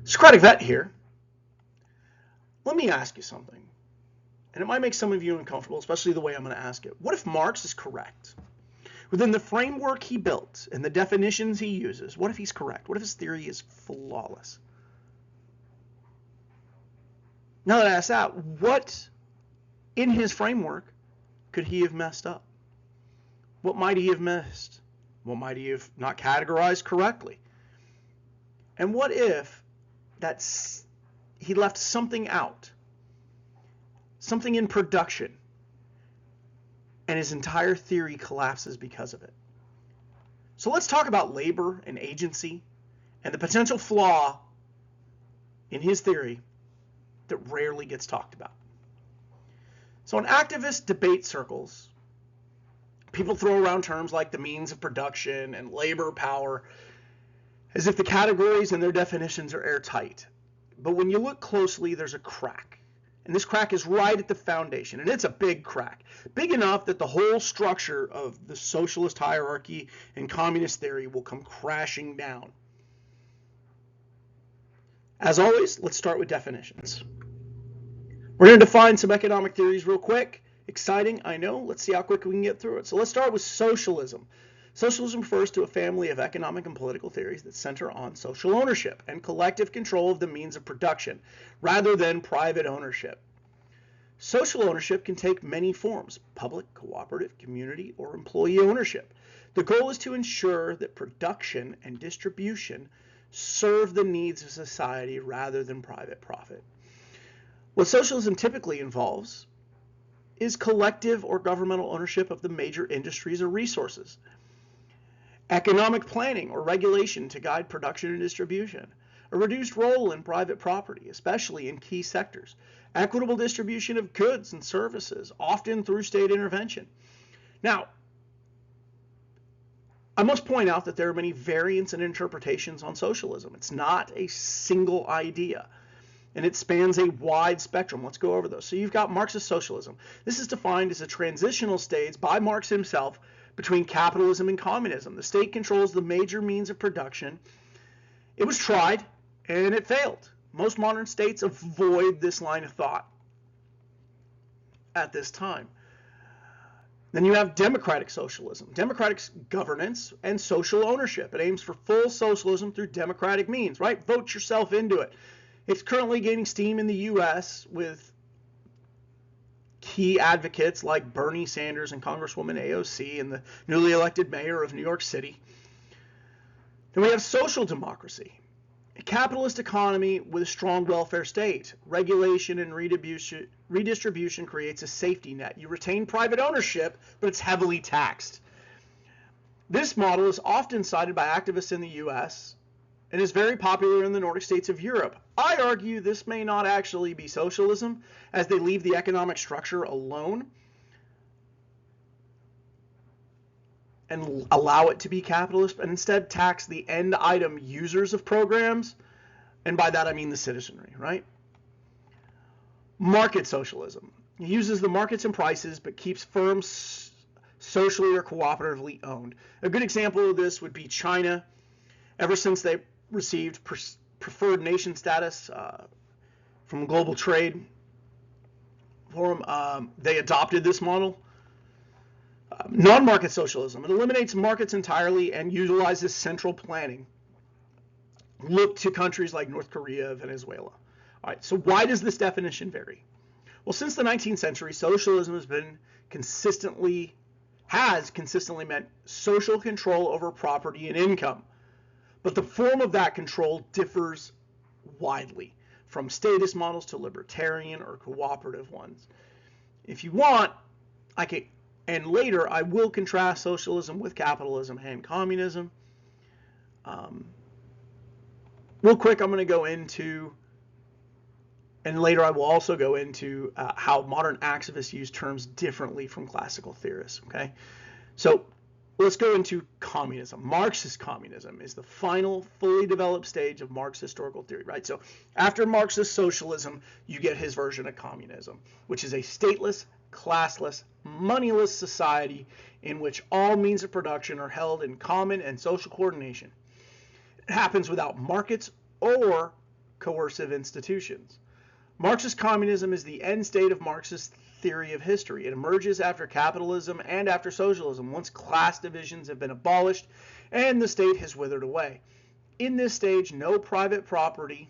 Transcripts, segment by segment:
Socratic Vet here. Let me ask you something, and it might make some of you uncomfortable, especially the way I'm going to ask it. What if Marx is correct? Within the framework he built and the definitions he uses, what if he's correct? What if his theory is flawless? Now that I ask that, what in his framework could he have messed up? What might he have missed? What might he have not categorized correctly? And what if he left something out, something in production, and his entire theory collapses because of it? So let's talk about labor and agency and the potential flaw in his theory that rarely gets talked about. So in activist debate circles, people throw around terms like the means of production and labor power as if the categories and their definitions are airtight. But when you look closely, there's a crack. And this crack is right at the foundation. And it's a big crack. Big enough that the whole structure of the socialist hierarchy and communist theory will come crashing down. As always, let's start with definitions. We're going to define some economic theories real quick. Exciting, I know. Let's see how quick we can get through it. So let's start with socialism. Socialism refers to a family of economic and political theories that center on social ownership and collective control of the means of production, rather than private ownership. Social ownership can take many forms: public, cooperative, community, or employee ownership. The goal is to ensure that production and distribution serve the needs of society rather than private profit. What socialism typically involves is collective or governmental ownership of the major industries or resources, economic planning or regulation to guide production and distribution, a reduced role in private property, especially in key sectors, equitable distribution of goods and services, often through state intervention. Now, I must point out that there are many variants and interpretations on socialism. It's not a single idea, and it spans a wide spectrum. Let's go over those. So you've got Marxist socialism. This is defined as a transitional stage by Marx himself between capitalism and communism. The state controls the major means of production. It was tried, and it failed. Most modern states avoid this line of thought at this time. Then you have democratic socialism, democratic governance and social ownership. It aims for full socialism through democratic means, right? Vote yourself into it. It's currently gaining steam in the U.S. with key advocates like Bernie Sanders and Congresswoman AOC and the newly elected mayor of New York City. Then we have social democracy, a capitalist economy with a strong welfare state. Regulation and redistribution creates a safety net. You retain private ownership, but it's heavily taxed. This model is often cited by activists in the U.S. and is very popular in the Nordic states of Europe. I argue this may not actually be socialism, as they leave the economic structure alone and allow it to be capitalist, but instead tax the end item users of programs, and by that I mean the citizenry, right? Market socialism. It uses the markets and prices, but keeps firms socially or cooperatively owned. A good example of this would be China. Ever since they received preferred nation status from Global Trade Forum, they adopted this model. Non-market socialism. It eliminates markets entirely and utilizes central planning. Look to countries like North Korea, Venezuela. All right, so why does this definition vary? Well, since the 19th century, socialism has consistently meant social control over property and income. But the form of that control differs widely, from statist models to libertarian or cooperative ones. If you want, and later I will contrast socialism with capitalism and communism. Real quick, I'm going to go into, and later I will also go into how modern activists use terms differently from classical theorists. Okay, so let's go into communism. Marxist communism is the final, fully developed stage of Marxist historical theory, right? So after Marxist socialism, you get his version of communism, which is a stateless, classless, moneyless society in which all means of production are held in common and social coordination. It happens without markets or coercive institutions. Marxist communism is the end state of Marxist theory of history. It emerges after capitalism and after socialism, once class divisions have been abolished and the state has withered away. In this stage, no private property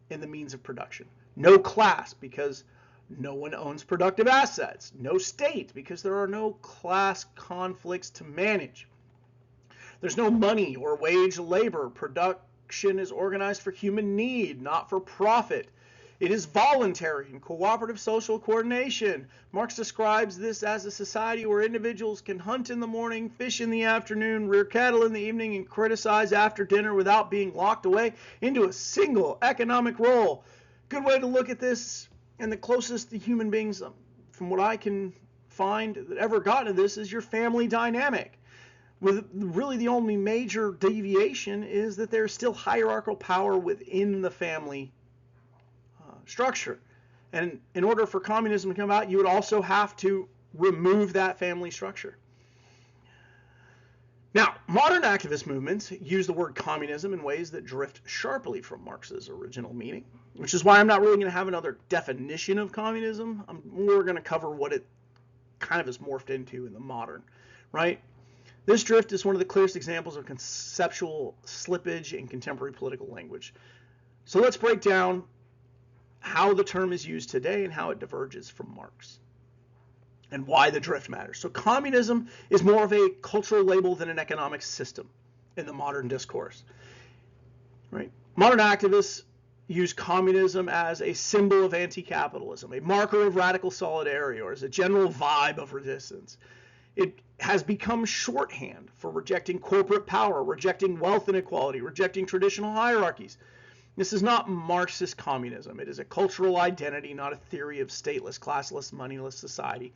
in the means of production. No class, because no one owns productive assets. No state, because there are no class conflicts to manage. There's no money or wage labor. Production is organized for human need, not for profit. It is voluntary and cooperative social coordination. Marx describes this as a society where individuals can hunt in the morning, fish in the afternoon, rear cattle in the evening, and criticize after dinner without being locked away into a single economic role. Good way to look at this, and the closest to human beings, from what I can find, that ever got to this is your family dynamic. With really the only major deviation is that there's still hierarchical power within the family structure. And in order for communism to come out, you would also have to remove that family structure. Now, modern activist movements use the word communism in ways that drift sharply from Marx's original meaning, which is why I'm not really going to have another definition of communism. We're going to cover what it kind of is morphed into in the modern, right? This drift is one of the clearest examples of conceptual slippage in contemporary political language. So let's break down how the term is used today and how it diverges from Marx, and why the drift matters. So communism is more of a cultural label than an economic system in the modern discourse, right? Modern activists use communism as a symbol of anti-capitalism, a marker of radical solidarity, or as a general vibe of resistance. It has become shorthand for rejecting corporate power, rejecting wealth inequality, rejecting traditional hierarchies. This is not Marxist communism. It is a cultural identity, not a theory of stateless, classless, moneyless society.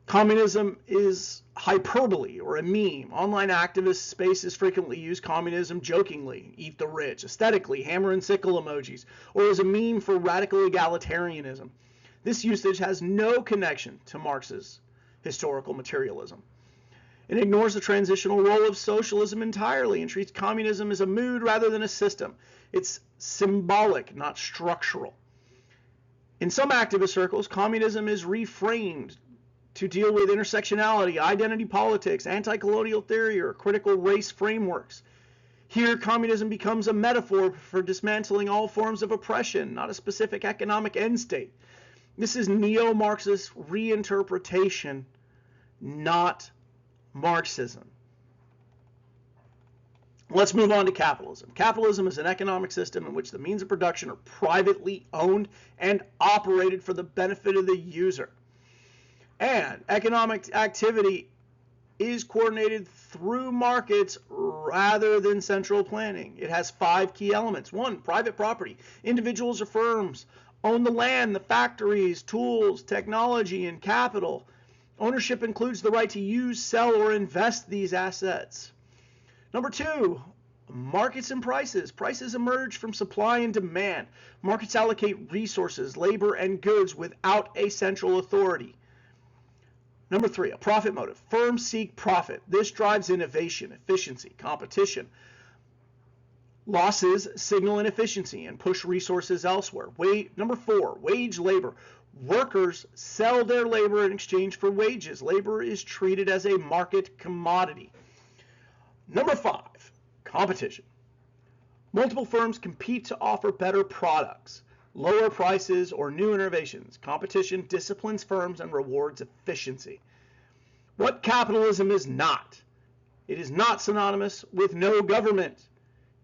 Communism is hyperbole or a meme. Online activist spaces frequently use communism jokingly, eat the rich, aesthetically, hammer and sickle emojis, or as a meme for radical egalitarianism. This usage has no connection to Marx's historical materialism. It ignores the transitional role of socialism entirely and treats communism as a mood rather than a system. It's symbolic, not structural. In some activist circles, communism is reframed to deal with intersectionality, identity politics, anti-colonial theory, or critical race frameworks. Here, communism becomes a metaphor for dismantling all forms of oppression, not a specific economic end state. This is neo-Marxist reinterpretation, not Marxism. Let's move on to capitalism. Capitalism is an economic system in which the means of production are privately owned and operated for the benefit of the user. And economic activity is coordinated through markets rather than central planning. It has 5 key elements. 1, private property. Individuals or firms own the land, the factories, tools, technology, and capital. Ownership includes the right to use, sell, or invest these assets. Number 2, markets and prices. Prices emerge from supply and demand. Markets allocate resources, labor, and goods without a central authority. Number 3, a profit motive. Firms seek profit. This drives innovation, efficiency, competition. Losses signal inefficiency and push resources elsewhere. Number 4, wage labor. Workers sell their labor in exchange for wages. Labor is treated as a market commodity. Number 5, competition. Multiple firms compete to offer better products, lower prices, or new innovations. Competition disciplines firms and rewards efficiency. What capitalism is not. It is not synonymous with no government.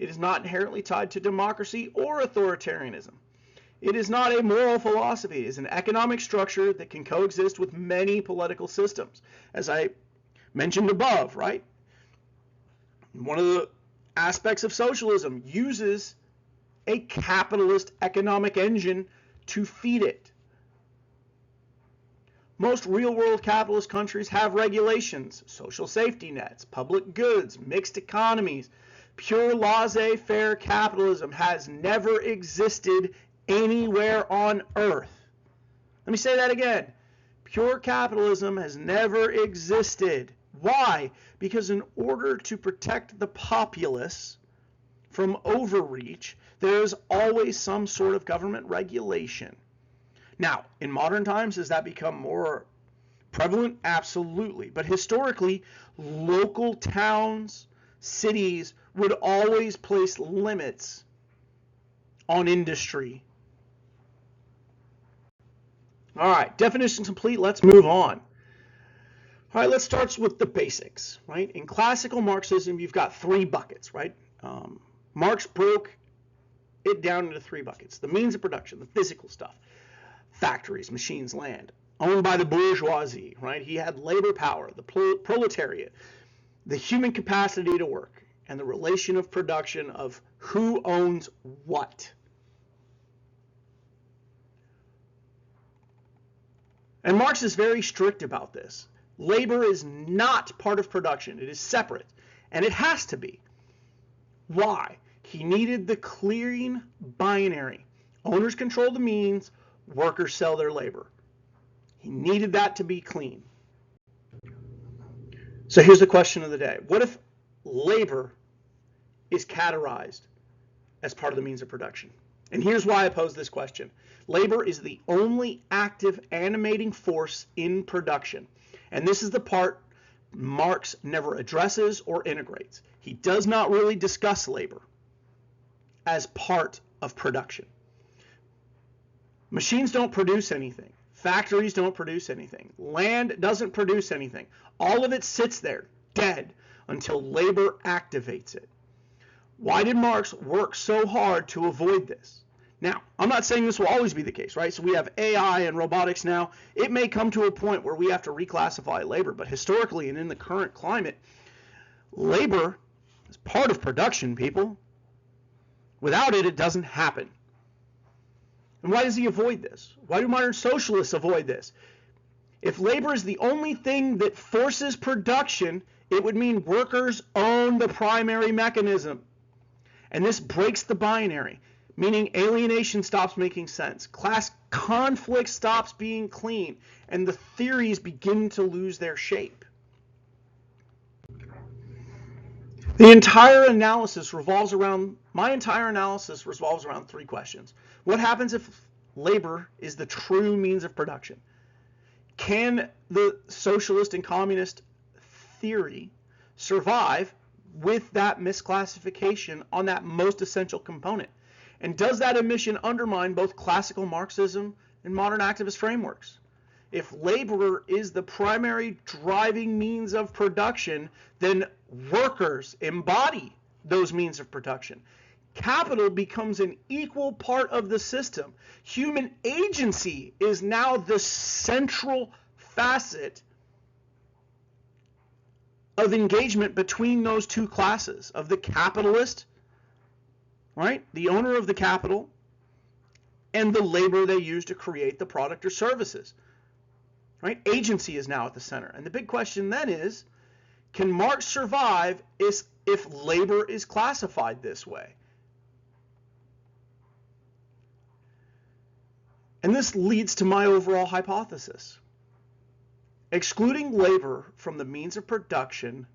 It is not inherently tied to democracy or authoritarianism. It is not a moral philosophy. It is an economic structure that can coexist with many political systems. As I mentioned above, right? One of the aspects of socialism uses a capitalist economic engine to feed it. Most real-world capitalist countries have regulations, social safety nets, public goods, mixed economies. Pure laissez-faire capitalism has never existed anywhere on earth. Let me say that again. Pure capitalism has never existed. Why? Because in order to protect the populace from overreach, there is always some sort of government regulation. Now, in modern times, has that become more prevalent? Absolutely. But historically, local towns, cities would always place limits on industry. All right, definition complete. Let's move on. All right, let's start with the basics, right? In classical Marxism, you've got three buckets, right? Marx broke it down into three buckets: the means of production, the physical stuff, factories, machines, land, owned by the bourgeoisie, right? He had labor power, the proletariat, the human capacity to work, and the relation of production of who owns what. And Marx is very strict about this. Labor is not part of production. It is separate, and it has to be. Why? He needed the clean binary. Owners control the means, workers sell their labor. He needed that to be clean. So here's the question of the day. What if labor is categorized as part of the means of production? And here's why I pose this question. Labor is the only active animating force in production. And this is the part Marx never addresses or integrates. He does not really discuss labor as part of production. Machines don't produce anything. Factories don't produce anything. Land doesn't produce anything. All of it sits there, dead, until labor activates it. Why did Marx work so hard to avoid this? Now, I'm not saying this will always be the case, right? So we have AI and robotics now. It may come to a point where we have to reclassify labor, but historically and in the current climate, labor is part of production, people. Without it, it doesn't happen. And why does he avoid this? Why do modern socialists avoid this? If labor is the only thing that forces production, it would mean workers own the primary mechanism. And this breaks the binary, meaning alienation stops making sense. Class conflict stops being clean, and the theories begin to lose their shape. My entire analysis revolves around three questions. What happens if labor is the true means of production? Can the socialist and communist theory survive with that misclassification on that most essential component? And does that omission undermine both classical Marxism and modern activist frameworks? If labor is the primary driving means of production, then workers embody those means of production. Capital becomes an equal part of the system. Human agency is now the central facet of engagement between those two classes, of the capitalist, right, the owner of the capital, and the labor they use to create the product or services. Right? Agency is now at the center. And the big question then is, can Marx survive if labor is classified this way? And this leads to my overall hypothesis. Excluding labor from the means of production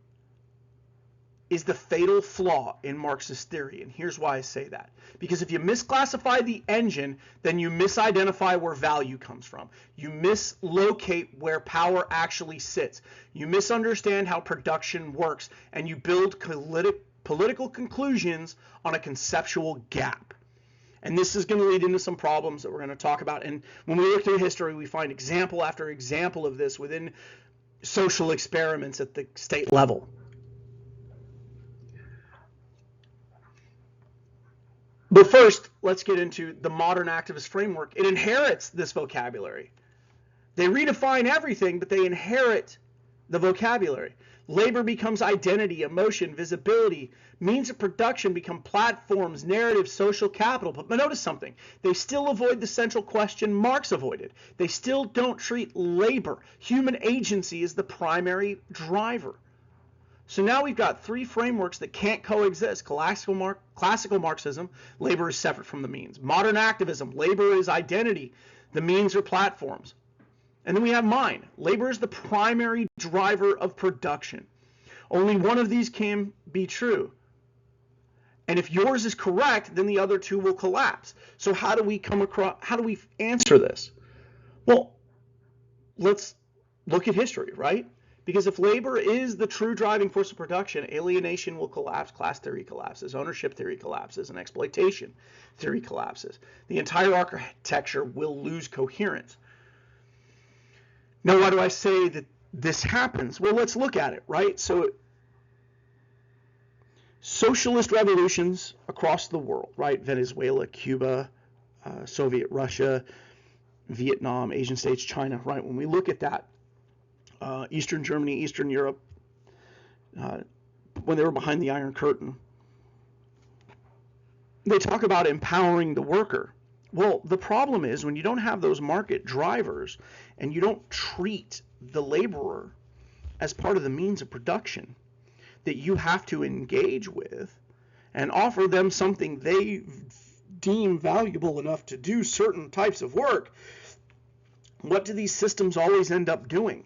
is the fatal flaw in Marxist theory. And here's why I say that. Because if you misclassify the engine, then you misidentify where value comes from. You mislocate where power actually sits. You misunderstand how production works, and you build political conclusions on a conceptual gap. And this is going to lead into some problems that we're going to talk about. And when we look through history, we find example after example of this within social experiments at the state level. But first, let's get into the modern activist framework. It inherits this vocabulary. They redefine everything, but they inherit the vocabulary. Labor becomes identity, emotion, visibility. Means of production become platforms, narrative, social capital. But notice something. They still avoid the central question Marx avoided. They still don't treat labor. Human agency as the primary driver. So now we've got three frameworks that can't coexist. Classical Marxism, labor is separate from the means. Modern activism, labor is identity. The means are platforms. And then we have mine. Labor is the primary driver of production. Only one of these can be true. And if yours is correct, then the other two will collapse. So how do we answer this? Well, let's look at history, right? Because if labor is the true driving force of production, alienation will collapse, class theory collapses, ownership theory collapses, and exploitation theory collapses. The entire architecture will lose coherence. Now, why do I say that this happens? Well, let's look at it, right? So socialist revolutions across the world, right? Venezuela, Cuba, Soviet Russia, Vietnam, Asian states, China, right? When we look at that, Eastern Germany, Eastern Europe, when they were behind the Iron Curtain, they talk about empowering the worker. Well, the problem is when you don't have those market drivers and you don't treat the laborer as part of the means of production that you have to engage with and offer them something they deem valuable enough to do certain types of work, what do these systems always end up doing?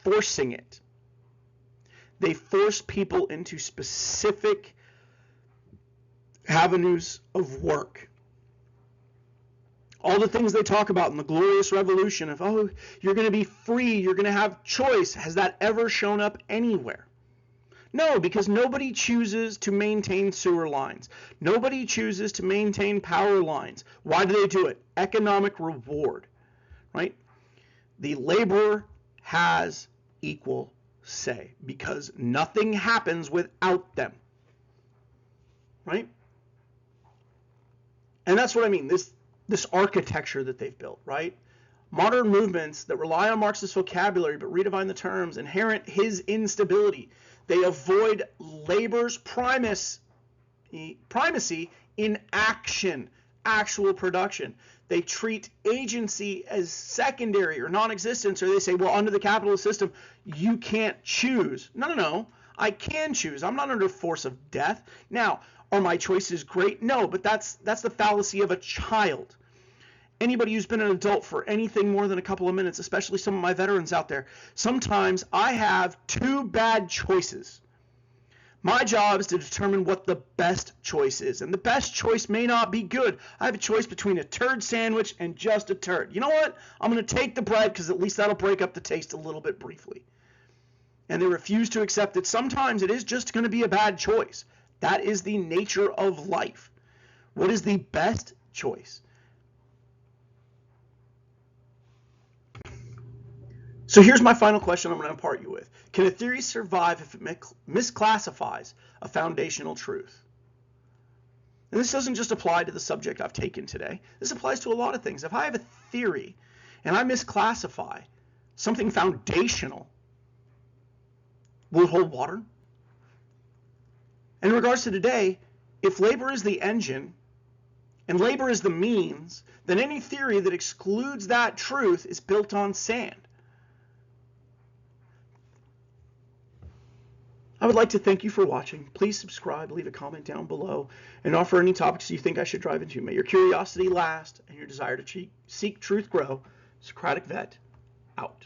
Forcing it. They force people into specific avenues of work. All the things they talk about in the glorious revolution of, oh, you're going to be free, you're going to have choice. Has that ever shown up anywhere? No, because nobody chooses to maintain sewer lines. Nobody chooses to maintain power lines. Why do they do it? Economic reward, right? The laborer has equal say because nothing happens without them, right? And that's what I mean, this architecture that they've built, right? Modern movements that rely on Marxist vocabulary but redefine the terms inherent his instability. They avoid labor's primacy in action, actual production. They treat agency as secondary or non-existent, or they say, well, under the capitalist system, you can't choose. No. I can choose. I'm not under force of death. Now, are my choices great? No, but that's the fallacy of a child. Anybody who's been an adult for anything more than a couple of minutes, especially some of my veterans out there, sometimes I have two bad choices. My job is to determine what the best choice is, and the best choice may not be good. I have a choice between a turd sandwich and just a turd. You know what? I'm going to take the bread because at least that'll break up the taste a little bit briefly. And they refuse to accept that sometimes it is just going to be a bad choice. That is the nature of life. What is the best choice? So here's my final question I'm going to impart you with. Can a theory survive if it misclassifies a foundational truth? And this doesn't just apply to the subject I've taken today. This applies to a lot of things. If I have a theory and I misclassify something foundational, will it hold water? In regards to today, if labor is the engine and labor is the means, then any theory that excludes that truth is built on sand. I would like to thank you for watching. Please subscribe, leave a comment down below, and offer any topics you think I should dive into. May your curiosity last and your desire to seek truth grow. Socratic Vet, out.